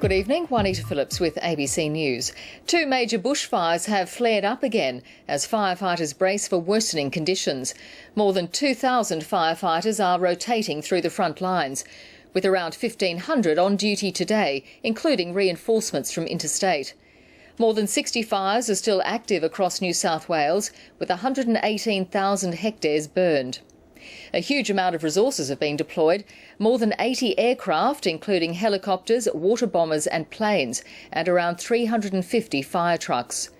Good evening, Juanita Phillips with ABC News. Two major bushfires have flared up again as firefighters brace for worsening conditions. More than 2,000 firefighters are rotating through the front lines, with around 1,500 on duty today, including reinforcements from interstate. More than 60 fires are still active across New South Wales, with 118,000 hectares burned. A huge amount of resources have been deployed, more than 80 aircraft, including helicopters, water bombers and planes, and around 350 fire trucks.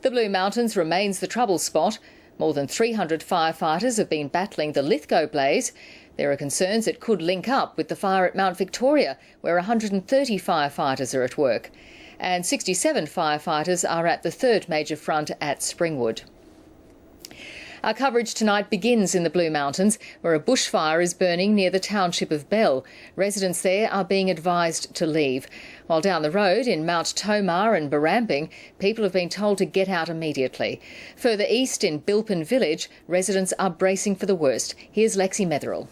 The Blue Mountains remains the trouble spot. More than 300 firefighters have been battling the Lithgow blaze. There are concerns it could link up with the fire at Mount Victoria, where 130 firefighters are at work. And 67 firefighters are at the third major front at Springwood. Our coverage tonight begins in the Blue Mountains, where a bushfire is burning near the township of Bell. Residents there are being advised to leave. While down the road in Mount Tomar and Barambing, people have been told to get out immediately. Further east in Bilpin village, residents are bracing for the worst. Here's Lexi Metherill.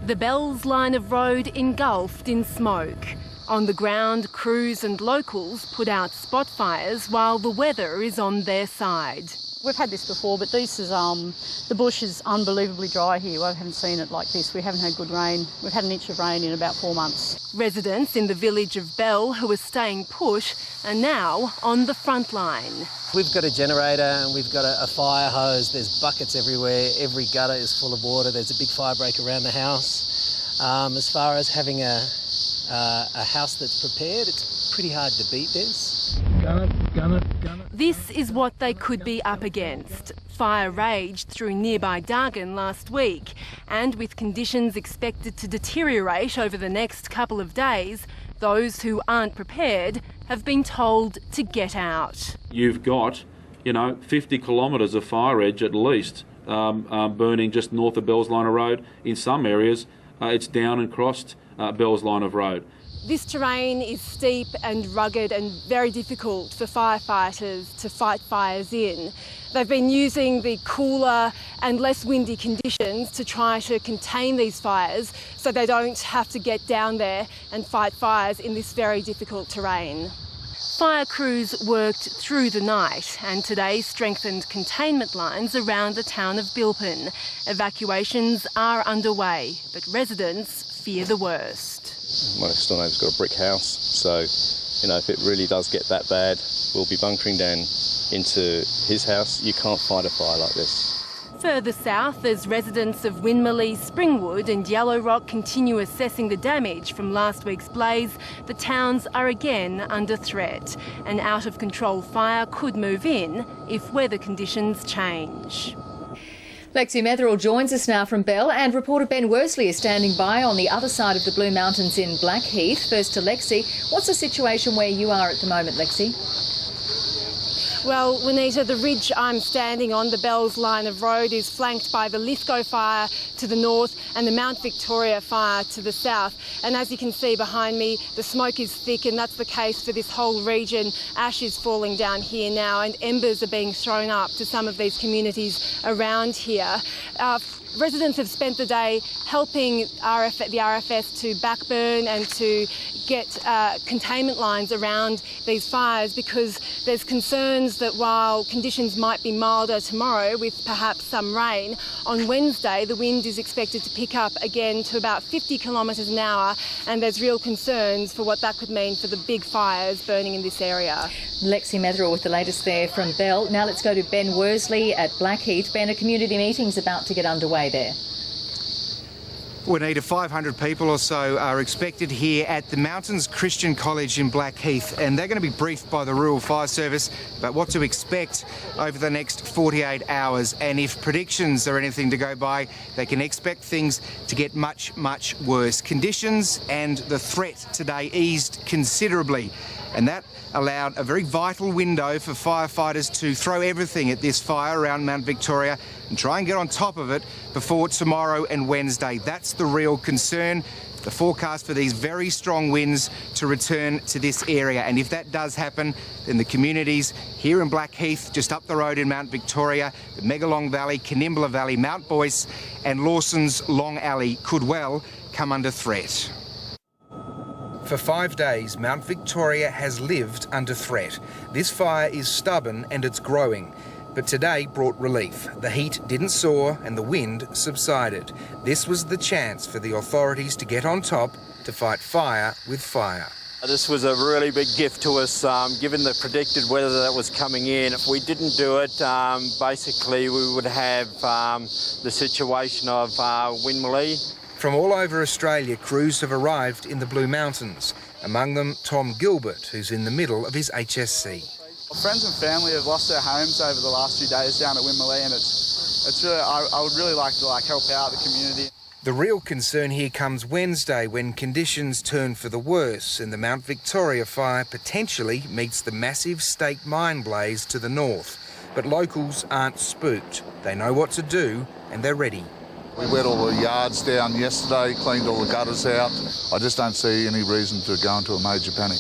The Bells line of road engulfed in smoke. On the ground, crews and locals put out spot fires while the weather is on their side. We've had this before, but this is the bush is unbelievably dry here. I haven't seen it like this. We haven't had good rain. We've had an inch of rain in about 4 months. Residents in the village of Bell who are staying put are now on the front line. We've got a generator and we've got a fire hose. There's buckets everywhere. Every gutter is full of water. There's a big fire break around the house. As far as having a house that's prepared, it's pretty hard to beat this. Gun it. This is what they could be up against. Fire raged through nearby Dargan last week, and with conditions expected to deteriorate over the next couple of days, those who aren't prepared have been told to get out. You've got, 50 kilometres of fire edge at least burning just north of Bells Line of Road. In some areas, it's down and crossed Bells Line of Road. This terrain is steep and rugged and very difficult for firefighters to fight fires in. They've been using the cooler and less windy conditions to try to contain these fires so they don't have to get down there and fight fires in this very difficult terrain. Fire crews worked through the night and today strengthened containment lines around the town of Bilpin. Evacuations are underway, but residents fear the worst. My next door neighbour's got a brick house, so if it really does get that bad, we'll be bunkering down into his house. You can't fight a fire like this. Further south, as residents of Winmalee, Springwood and Yellow Rock continue assessing the damage from last week's blaze, the towns are again under threat. An out-of-control fire could move in if weather conditions change. Lexi Metherill joins us now from Bell, and reporter Ben Worsley is standing by on the other side of the Blue Mountains in Blackheath. First to Lexi. What's the situation where you are at the moment, Lexi? Well, Juanita, the ridge I'm standing on, the Bells line of road, is flanked by the Lithgow fire to the north and the Mount Victoria fire to the south. And as you can see behind me, the smoke is thick, and that's the case for this whole region. Ash is falling down here now, and embers are being thrown up to some of these communities around here. Residents have spent the day helping the RFS to backburn and to get containment lines around these fires, because there's concerns that while conditions might be milder tomorrow with perhaps some rain, on Wednesday the wind is expected to pick up again to about 50 kilometres an hour, and there's real concerns for what that could mean for the big fires burning in this area. Lexi Metherill with the latest there from Bell. Now let's go to Ben Worsley at Blackheath. Ben, a community meeting's about to get underway there. We need 500 people or so are expected here at the Mountains Christian College in Blackheath, and they're going to be briefed by the Rural Fire Service about what to expect over the next 48 hours. And if predictions are anything to go by, they can expect things to get much, much worse. Conditions and the threat today eased considerably, and that allowed a very vital window for firefighters to throw everything at this fire around Mount Victoria and try and get on top of it before tomorrow and Wednesday. That's the real concern. The forecast for these very strong winds to return to this area. And if that does happen, then the communities here in Blackheath, just up the road in Mount Victoria, the Megalong Valley, Canimbla Valley, Mount Boyce and Lawson's Long Alley could well come under threat. For 5 days, Mount Victoria has lived under threat. This fire is stubborn and it's growing. But today brought relief. The heat didn't soar and the wind subsided. This was the chance for the authorities to get on top to fight fire with fire. This was a really big gift to us, given the predicted weather that was coming in. If we didn't do it, basically we would have the situation of Winmalee. From all over Australia, crews have arrived in the Blue Mountains. Among them, Tom Gilbert, who's in the middle of his HSC. Friends and family have lost their homes over the last few days down at Winmalee, and it's really, I would really like to help out the community. The real concern here comes Wednesday when conditions turn for the worse and the Mount Victoria fire potentially meets the massive state mine blaze to the north. But locals aren't spooked. They know what to do and they're ready. We wet all the yards down yesterday, cleaned all the gutters out. I just don't see any reason to go into a major panic.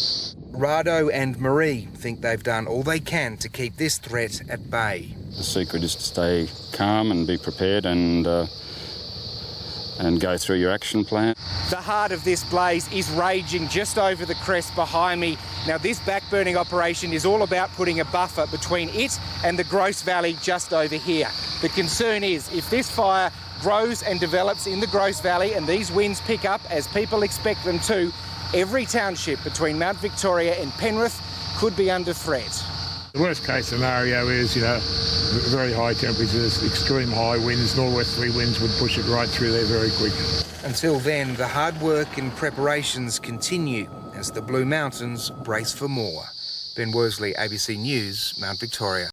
Rado and Marie think they've done all they can to keep this threat at bay. The secret is to stay calm and be prepared and go through your action plan. The heart of this blaze is raging just over the crest behind me. Now, this backburning operation is all about putting a buffer between it and the Gross Valley just over here. The concern is if this fire grows and develops in the Gross Valley and these winds pick up as people expect them to, every township between Mount Victoria and Penrith could be under threat. The worst case scenario is, very high temperatures, extreme high winds, northwesterly winds would push it right through there very quick. Until then, the hard work and preparations continue as the Blue Mountains brace for more. Ben Worsley, ABC News, Mount Victoria.